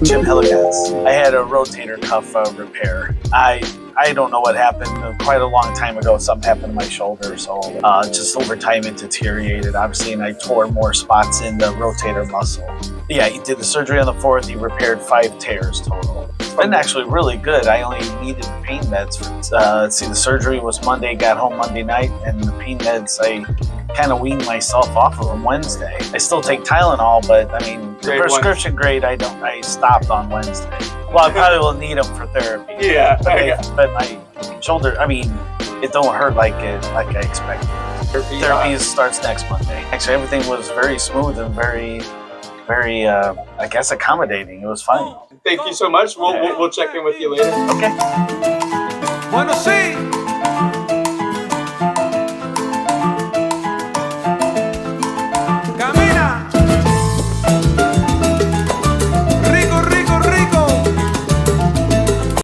Jim Hilligan's. I had a rotator cuff repair. I don't know what happened. Quite a long time ago, something happened to my shoulder, so just over time it deteriorated, obviously, and I tore more spots in the rotator muscle. Yeah, he did the surgery on the 4th. He repaired 5 tears total. It's been actually really good. I only needed pain meds. Let's see, the surgery was Monday, got home Monday night, and the pain meds, I kind of weaned myself off of them Wednesday. I still take Tylenol, but I mean, the prescription grade, I stopped on Wednesday. Well, I probably will need them for therapy. Yeah, but my shoulder, I mean, it don't hurt like I expected. Therapy starts next Monday. Actually, everything was very smooth and very, I guess, accommodating. It was fine. Thank you so much. We'll check in with you later. Okay. Bueno, sí.